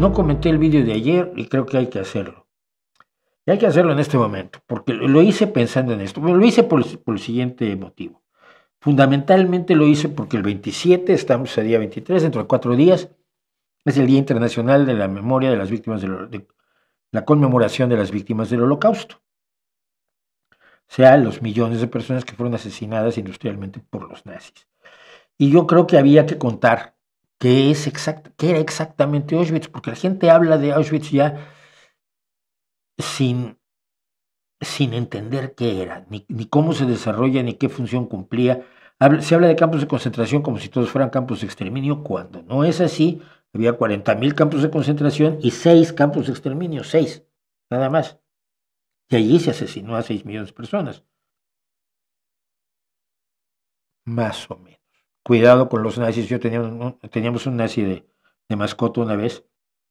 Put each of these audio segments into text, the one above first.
No comenté el vídeo de ayer y creo que hay que hacerlo. Y hay que hacerlo en este momento, porque lo hice pensando en esto. Bueno, lo hice por el siguiente motivo. Fundamentalmente lo hice porque el 27, estamos a día 23, dentro de 4 días, es el Día Internacional de la Memoria de las Víctimas de la conmemoración de las víctimas del Holocausto. O sea, los millones de personas que fueron asesinadas industrialmente por los nazis. Y yo creo que había que contar qué era exactamente Auschwitz, porque la gente habla de Auschwitz ya sin entender qué era, ni cómo se desarrolla, ni qué función cumplía. Se habla de campos de concentración como si todos fueran campos de exterminio, cuando no es así. Había 40.000 campos de concentración y 6 campos de exterminio, 6, nada más. Y allí se asesinó a 6 millones de personas. Más o menos. Cuidado con los nazis. Teníamos un nazi de mascota una vez.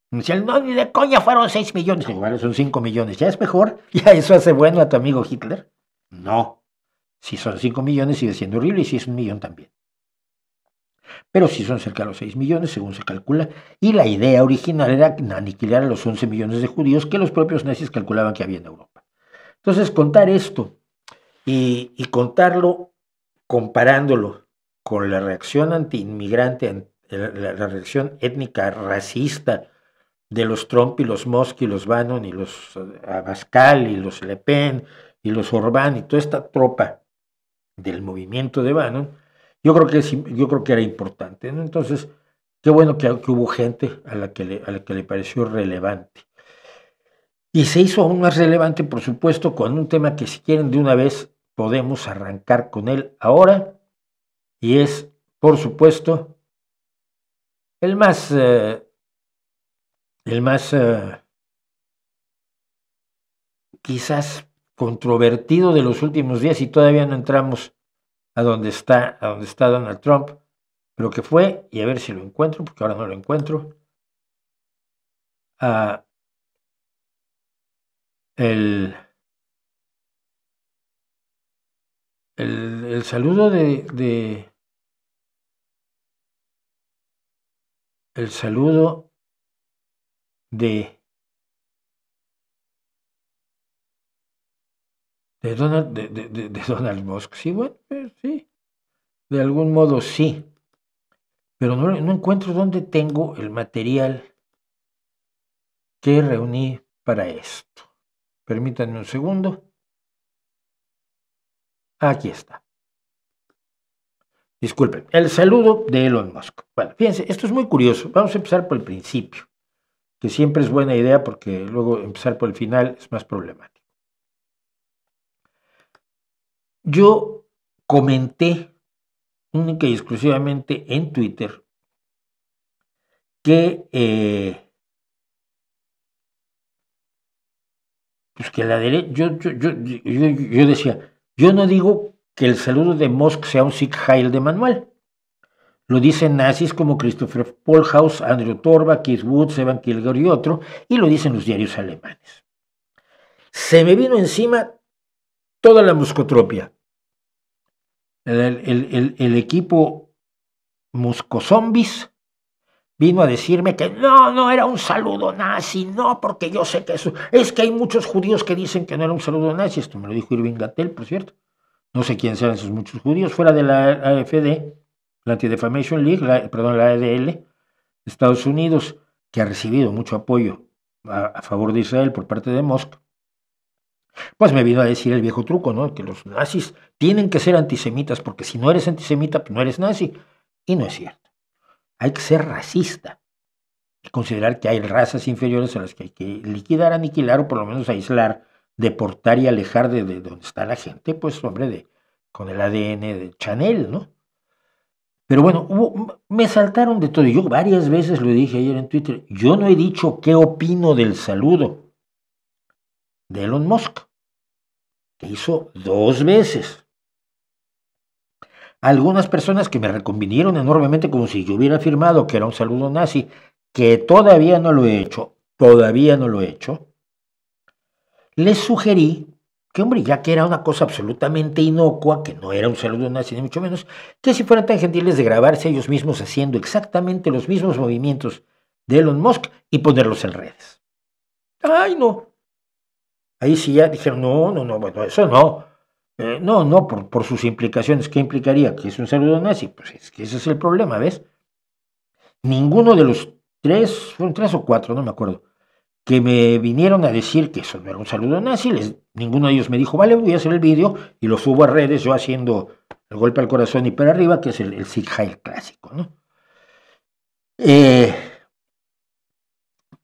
Me decía, no, ni de coña fueron 6 millones. Igual son 5 millones. ¿Ya es mejor? ¿Ya eso hace bueno a tu amigo Hitler? No. Si son 5 millones sigue siendo horrible y si es 1 millón también. Pero si son cerca de los 6 millones, según se calcula, y la idea original era aniquilar a los 11 millones de judíos que los propios nazis calculaban que había en Europa. Entonces, contar esto y contarlo comparándolo con la reacción anti-inmigrante, la reacción étnica racista de los Trump y los Musk y los Bannon y los Abascal y los Le Pen y los Orbán y toda esta tropa del movimiento de Bannon, yo creo que era importante, ¿no? Entonces, qué bueno que hubo gente a la que le pareció relevante. Y se hizo aún más relevante, por supuesto, con un tema que si quieren de una vez podemos arrancar con él ahora, y es, por supuesto, el más quizás controvertido de los últimos días, y todavía no entramos a donde está Donald Trump, pero que fue, y a ver si lo encuentro, porque ahora no lo encuentro, el saludo el saludo de Donald Musk. Sí, bueno, sí, de algún modo sí, pero no encuentro dónde tengo el material que reuní para esto. Permítanme un segundo. Aquí está. Disculpen, el saludo de Elon Musk. Bueno, fíjense, esto es muy curioso. Vamos a empezar por el principio, que siempre es buena idea porque luego empezar por el final es más problemático. Yo comenté única y exclusivamente en Twitter que pues que la derecha, yo decía, yo no digo que el saludo de Musk sea un Sieg Heil de manual. Lo dicen nazis como Christopher Polhaus, Andrew Torba, Keith Woods, Evan Kilgore y otro, y lo dicen los diarios alemanes. Se me vino encima toda la muscotropia. El equipo Muscozombis vino a decirme que no era un saludo nazi, no, porque yo sé que eso, es que hay muchos judíos que dicen que no era un saludo nazi, esto me lo dijo Irving Gattel, por cierto, no sé quién sean esos muchos judíos, fuera de la AFD, la Anti-Defamation League, la ADL, de Estados Unidos, que ha recibido mucho apoyo a favor de Israel por parte de Musk, pues me vino a decir el viejo truco, ¿no? Que los nazis tienen que ser antisemitas, porque si no eres antisemita, pues no eres nazi, y no es cierto. Hay que ser racista y considerar que hay razas inferiores a las que hay que liquidar, aniquilar o por lo menos aislar, deportar y alejar de donde está la gente, pues hombre, con el ADN de Chanel, ¿no? Pero bueno, me saltaron de todo. Yo varias veces lo dije ayer en Twitter, yo no he dicho qué opino del saludo de Elon Musk, que hizo 2 veces. Algunas personas que me reconvinieron enormemente como si yo hubiera afirmado que era un saludo nazi, que todavía no lo he hecho, les sugerí que, hombre, ya que era una cosa absolutamente inocua, que no era un saludo nazi ni mucho menos, que si fueran tan gentiles de grabarse ellos mismos haciendo exactamente los mismos movimientos de Elon Musk y ponerlos en redes. ¡Ay, no! Ahí sí ya dijeron, no, bueno, eso no. No, por sus implicaciones. ¿Qué implicaría? ¿Que es un saludo nazi? Pues es que ese es el problema, ¿ves? Ninguno de los fueron tres o cuatro, no me acuerdo, que me vinieron a decir que eso no era un saludo nazi, ninguno de ellos me dijo, vale, voy a hacer el vídeo y lo subo a redes, yo haciendo el golpe al corazón y para arriba, que es el Sieg Heil clásico, ¿no?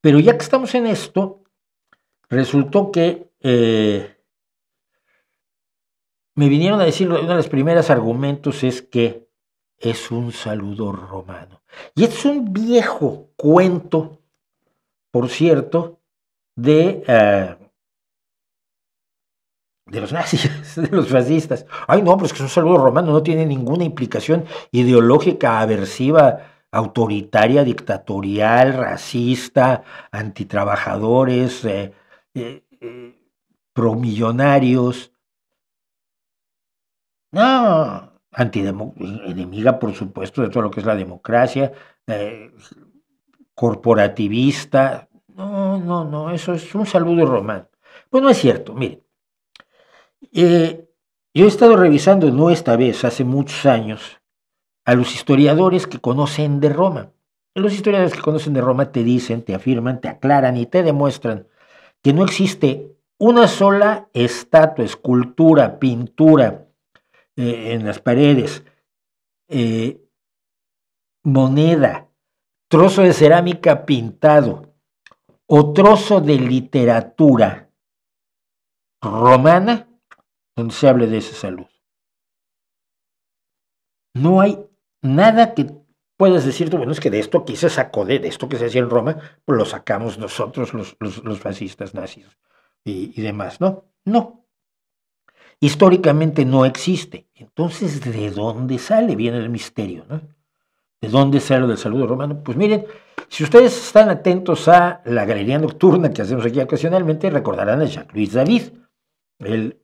Pero ya que estamos en esto, resultó que me vinieron a decir, uno de los primeros argumentos es que es un saludo romano. Y es un viejo cuento, por cierto, de los nazis, de los fascistas. Ay, no, pues que es un saludo romano, no tiene ninguna implicación ideológica, aversiva, autoritaria, dictatorial, racista, antitrabajadores, promillonarios. No, enemiga, por supuesto, de todo lo que es la democracia, corporativista. No, eso es un saludo romano. Pues no es cierto, mire. Yo he estado revisando, no esta vez, hace muchos años, a los historiadores que conocen de Roma. Los historiadores que conocen de Roma te dicen, te afirman, te aclaran y te demuestran que no existe una sola estatua, escultura, pintura en las paredes, moneda, trozo de cerámica pintado o trozo de literatura romana donde se hable de ese saludo. No hay nada que puedas decirte, bueno, es que de esto aquí se sacó, de esto que se hacía en Roma, pues lo sacamos nosotros, los fascistas nazis y demás, ¿no? No. Históricamente no existe. Entonces, ¿de dónde sale? Viene el misterio, ¿no? ¿De dónde sale lo del saludo romano? Pues miren, si ustedes están atentos a la galería nocturna que hacemos aquí ocasionalmente, recordarán a Jacques-Louis David, el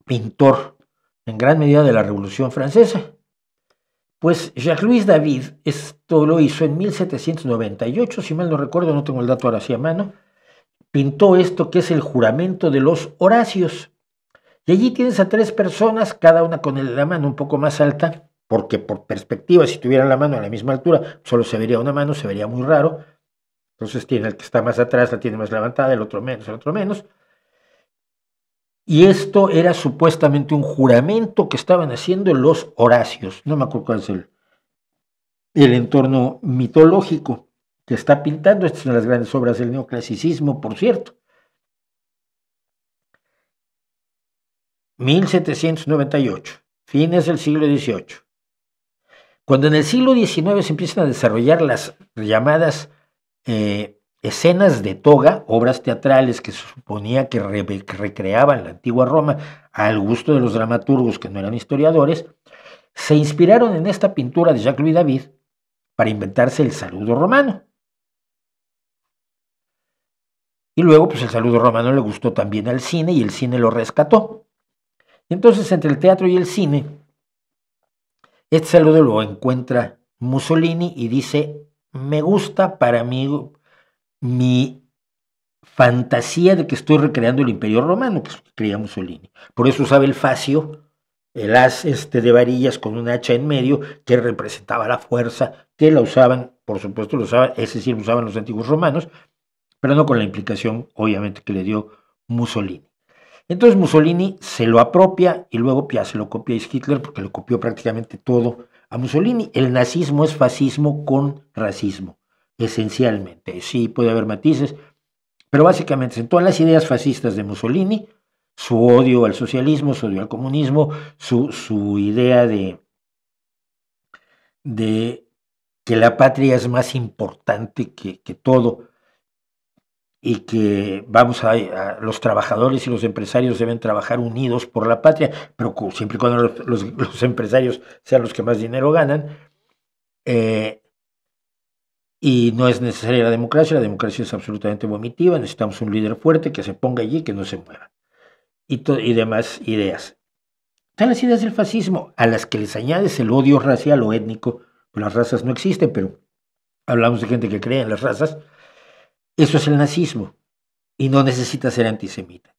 pintor en gran medida de la Revolución Francesa. Pues Jacques-Louis David esto lo hizo en 1798, si mal no recuerdo, no tengo el dato ahora así a mano, pintó esto que es el juramento de los Horacios. Y allí tienes a tres personas, cada una con la mano un poco más alta, porque por perspectiva, si tuvieran la mano a la misma altura, solo se vería una mano, se vería muy raro. Entonces tiene el que está más atrás, la tiene más levantada, el otro menos, el otro menos. Y esto era supuestamente un juramento que estaban haciendo los Horacios. No me acuerdo cuál es el entorno mitológico que está pintando. Estas son las grandes obras del neoclasicismo, por cierto. 1798, fines del siglo XVIII. Cuando en el siglo XIX se empiezan a desarrollar las llamadas escenas de toga, obras teatrales que se suponía que recreaban la antigua Roma al gusto de los dramaturgos que no eran historiadores, se inspiraron en esta pintura de Jacques-Louis David para inventarse el saludo romano. Y luego, pues el saludo romano le gustó también al cine y el cine lo rescató. Entonces, entre el teatro y el cine, este saludo lo encuentra Mussolini y dice, me gusta para mí mi fantasía de que estoy recreando el Imperio Romano, que creía Mussolini. Por eso usaba el fascio, el haz de varillas con un hacha en medio, que representaba la fuerza, que la usaban, por supuesto, ese sí lo usaban los antiguos romanos, pero no con la implicación, obviamente, que le dio Mussolini. Entonces Mussolini se lo apropia y luego ya se lo copia a Hitler porque le copió prácticamente todo a Mussolini. El nazismo es fascismo con racismo, esencialmente. Sí, puede haber matices, pero básicamente en todas las ideas fascistas de Mussolini, su odio al socialismo, su odio al comunismo, su idea de que la patria es más importante que todo, y que los trabajadores y los empresarios deben trabajar unidos por la patria, pero siempre y cuando los empresarios sean los que más dinero ganan, y no es necesaria la democracia es absolutamente vomitiva, necesitamos un líder fuerte que se ponga allí, que no se mueva, y demás ideas. Están las ideas del fascismo, a las que les añades el odio racial o étnico, Pues las razas no existen, pero hablamos de gente que cree en las razas. Eso es el nazismo. Y no necesita ser antisemita.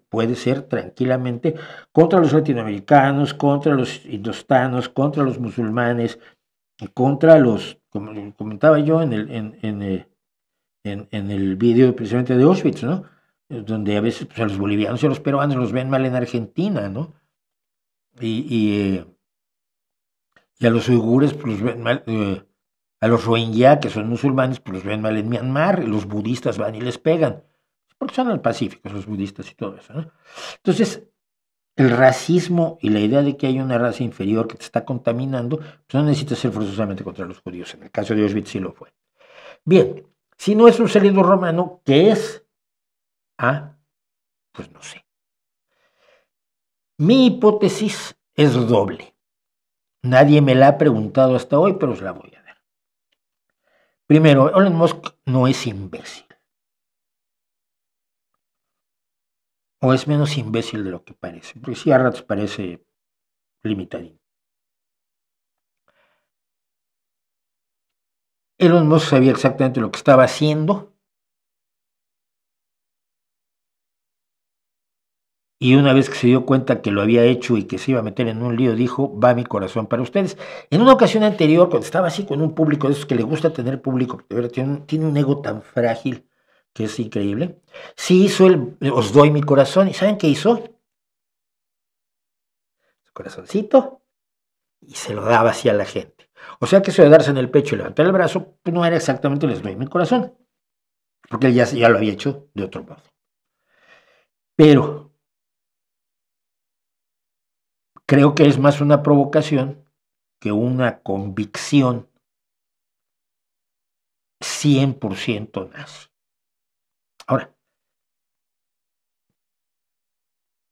Puede ser tranquilamente contra los latinoamericanos, contra los indostanos, contra los musulmanes, contra los, como comentaba yo en el vídeo precisamente de Auschwitz, ¿no? Donde a veces pues, a los bolivianos y a los peruanos los ven mal en Argentina, ¿no? Y a los uigures pues, los ven mal, a los rohingya, que son musulmanes, pues los ven mal en Myanmar, y los budistas van y les pegan, porque son pacíficos los budistas y todo eso, ¿no? Entonces, el racismo y la idea de que hay una raza inferior que te está contaminando, pues no necesita ser forzosamente contra los judíos. En el caso de Auschwitz sí lo fue. Bien, si no es un célido romano, ¿qué es? Pues no sé. Mi hipótesis es doble. Nadie me la ha preguntado hasta hoy, pero os la voy a dar. Primero, Elon Musk no es imbécil. O es menos imbécil de lo que parece, porque sí a ratos parece limitadín. Elon Musk sabía exactamente lo que estaba haciendo y una vez que se dio cuenta que lo había hecho y que se iba a meter en un lío, dijo, va mi corazón para ustedes. En una ocasión anterior, cuando estaba así con un público de esos que le gusta tener público, porque de verdad tiene un ego tan frágil que es increíble, sí hizo os doy mi corazón, ¿y saben qué hizo? Su corazoncito, y se lo daba así a la gente. O sea que eso de darse en el pecho y levantar el brazo, pues no era exactamente les doy mi corazón, porque él ya lo había hecho de otro modo. Pero creo que es más una provocación que una convicción 100% nazi. Ahora,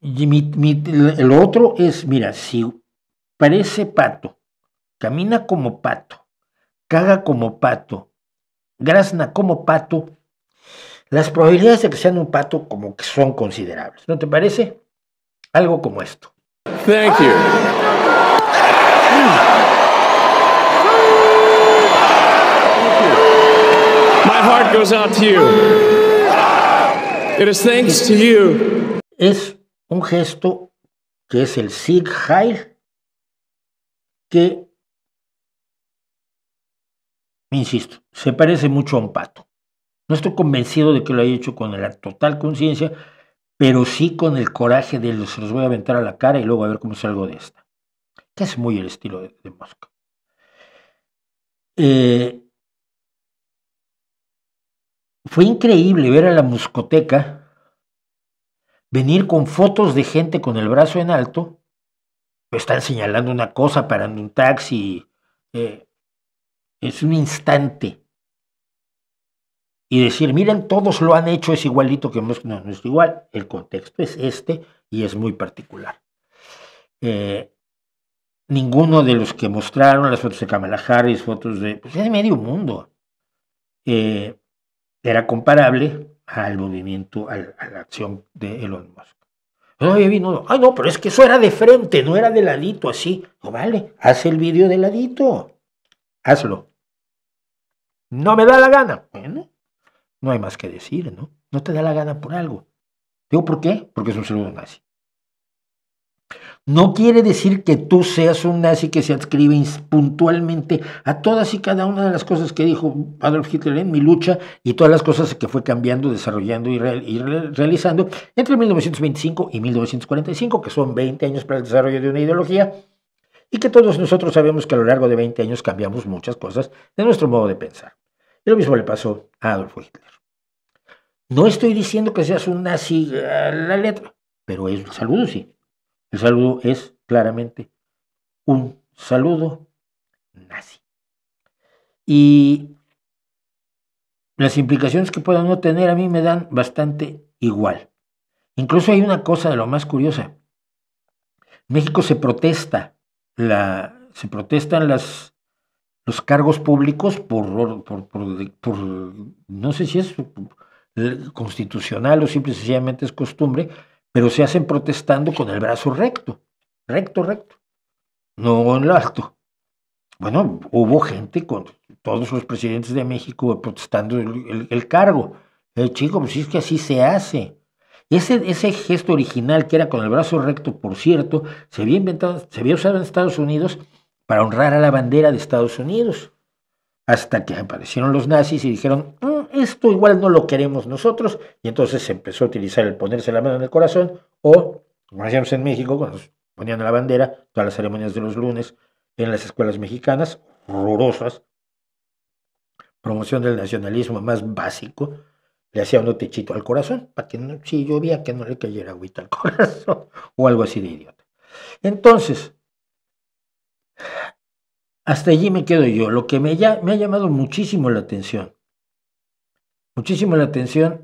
el otro es, mira, si parece pato, camina como pato, caga como pato, grazna como pato, las probabilidades de que sean un pato como que son considerables. ¿No te parece? Algo como esto. Thank you. My heart goes out to you. It is thanks to you. Es un gesto que es el Sieg Heil, que, insisto, se parece mucho a un pato. No estoy convencido de que lo haya hecho con la total conciencia, pero sí con el coraje de se los voy a aventar a la cara y luego a ver cómo salgo de esta. Que es muy el estilo de Musk. Fue increíble ver a la muscoteca venir con fotos de gente con el brazo en alto, están señalando una cosa, parando un taxi, es un instante. Y decir, miren, todos lo han hecho, es igualito que Musk. No, no es igual, el contexto es este y es muy particular. Ninguno de los que mostraron las fotos de Kamala Harris, fotos de medio mundo, era comparable al movimiento, a la acción de Elon Musk. Ay, no, pero es que eso era de frente, no era de ladito, así. No vale, haz el vídeo de ladito, hazlo. No me da la gana. Bueno, no hay más que decir, ¿no? No te da la gana por algo. Digo, ¿por qué? Porque es un saludo nazi. No quiere decir que tú seas un nazi que se adscribe puntualmente a todas y cada una de las cosas que dijo Adolf Hitler en Mi lucha y todas las cosas que fue cambiando, desarrollando y realizando entre 1925 y 1945, que son 20 años para el desarrollo de una ideología, y que todos nosotros sabemos que a lo largo de 20 años cambiamos muchas cosas de nuestro modo de pensar. Y lo mismo le pasó a Adolf Hitler. No estoy diciendo que seas un nazi a la letra, pero es un saludo, sí. El saludo es claramente un saludo nazi. Y las implicaciones que puedan no tener a mí me dan bastante igual. Incluso hay una cosa de lo más curiosa. En México se protestan los cargos públicos por no sé si es constitucional o simple y sencillamente es costumbre, pero se hacen protestando con el brazo recto, no en lo alto. Bueno, hubo gente con todos los presidentes de México protestando el cargo. Chico, pues sí, es que así se hace. Ese gesto original que era con el brazo recto, por cierto, se había inventado, se había usado en Estados Unidos para honrar a la bandera de Estados Unidos, hasta que aparecieron los nazis y dijeron, esto igual no lo queremos nosotros, y entonces se empezó a utilizar el ponerse la mano en el corazón, o, como hacíamos en México, cuando ponían la bandera, todas las ceremonias de los lunes en las escuelas mexicanas, horrorosas, promoción del nacionalismo más básico, le hacía un techito al corazón, para que no, si llovía, que no le cayera agüita al corazón, o algo así de idiota. Entonces, hasta allí me quedo yo. Lo que me ha llamado muchísimo la atención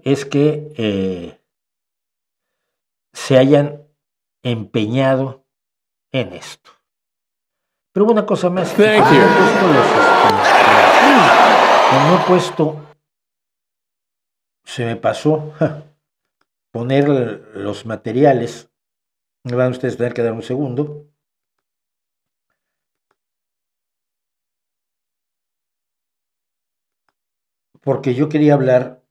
es que se hayan empeñado en esto. Pero hubo una cosa más. Thank you. Como he puesto, se me pasó poner los materiales. Me van ustedes a tener que dar un segundo. Porque yo quería hablar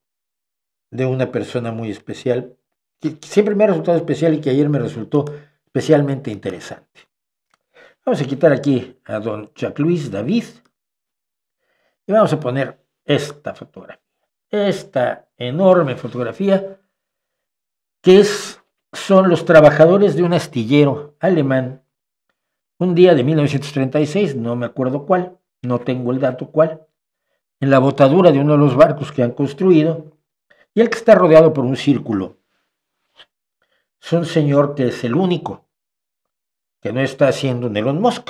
de una persona muy especial, que siempre me ha resultado especial y que ayer me resultó especialmente interesante. Vamos a quitar aquí a don Jacques Louis David y vamos a poner esta fotografía, esta enorme fotografía que son los trabajadores de un astillero alemán, un día de 1936, no me acuerdo cuál, no tengo el dato cuál, en la botadura de uno de los barcos que han construido, y el que está rodeado por un círculo. Es un señor que es el único que no está haciendo un Elon Musk.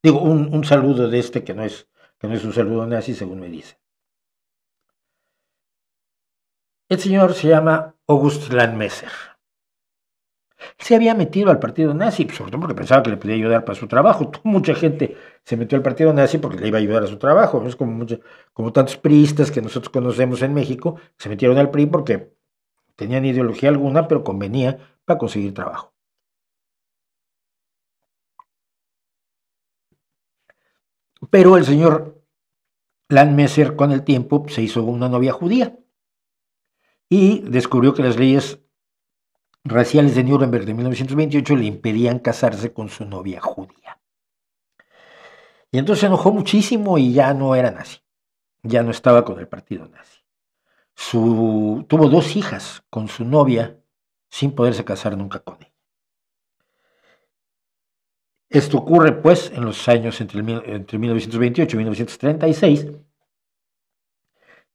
Digo, un saludo de este que no es un saludo nazi, según me dice. El señor se llama August Landmesser. Se había metido al partido nazi, sobre todo porque pensaba que le podía ayudar para su trabajo. Mucha gente se metió al partido nazi porque le iba a ayudar a su trabajo. Es como tantos priistas que nosotros conocemos en México, se metieron al PRI porque tenían ideología alguna, pero convenía para conseguir trabajo. Pero el señor Landmesser con el tiempo se hizo una novia judía y descubrió que las leyes raciales de Nuremberg de 1928 le impedían casarse con su novia judía. Y entonces se enojó muchísimo y ya no era nazi, ya no estaba con el partido nazi. Tuvo 2 hijas con su novia sin poderse casar nunca con ella. Esto ocurre pues en los años entre 1928 y 1936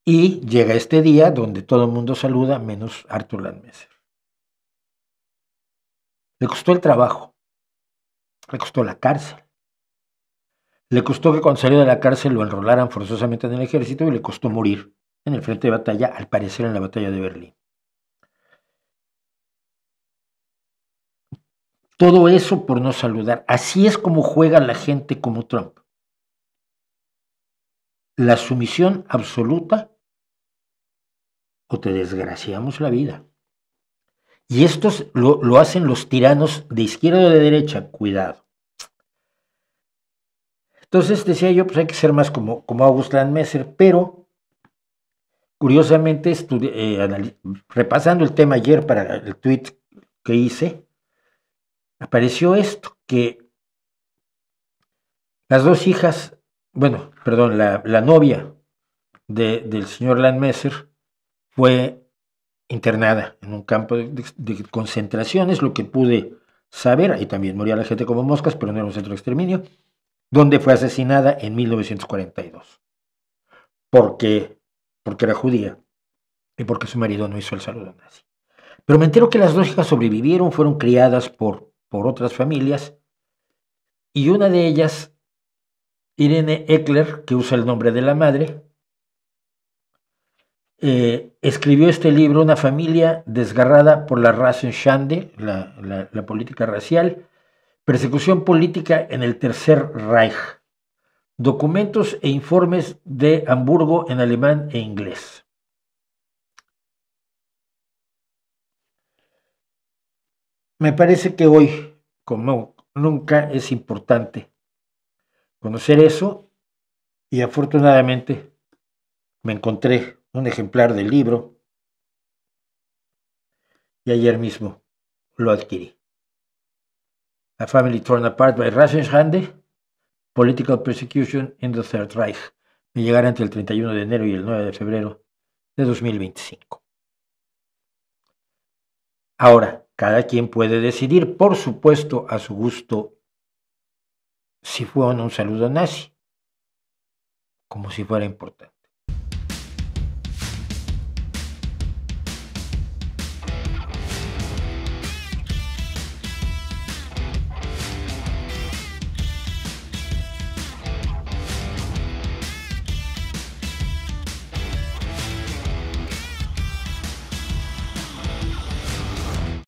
y llega este día donde todo el mundo saluda menos Arthur Landmesser. Le costó el trabajo, le costó la cárcel, le costó que cuando salió de la cárcel lo enrolaran forzosamente en el ejército y le costó morir en el frente de batalla, al parecer en la batalla de Berlín. Todo eso por no saludar. Así es como juega la gente como Trump. La sumisión absoluta o te desgraciamos la vida. Y estos lo hacen los tiranos de izquierda o de derecha, cuidado. Entonces decía yo, pues hay que ser más como August Landmesser, pero curiosamente repasando el tema ayer para el tweet que hice, apareció esto, que las 2 hijas, la novia del señor Landmesser fue internada en un campo de concentración, es lo que pude saber, ahí también moría la gente como moscas, pero no era un centro de exterminio, donde fue asesinada en 1942, porque era judía y porque su marido no hizo el saludo nazi. Pero me entero que las 2 hijas sobrevivieron, fueron criadas por otras familias, y una de ellas, Irene Eckler, que usa el nombre de la madre, escribió este libro, Una familia desgarrada por la Rassenschande, la política racial, persecución política en el Tercer Reich, documentos e informes de Hamburgo en alemán e inglés. Me parece que hoy, como nunca, es importante conocer eso y afortunadamente me encontré un ejemplar del libro y ayer mismo lo adquirí. A Family Torn Apart by Rassenschande, Political Persecution in the Third Reich. Me llegará entre el 31 de enero y el 9 de febrero de 2025. Ahora, cada quien puede decidir, por supuesto, a su gusto, si fue o no un saludo nazi, como si fuera importante.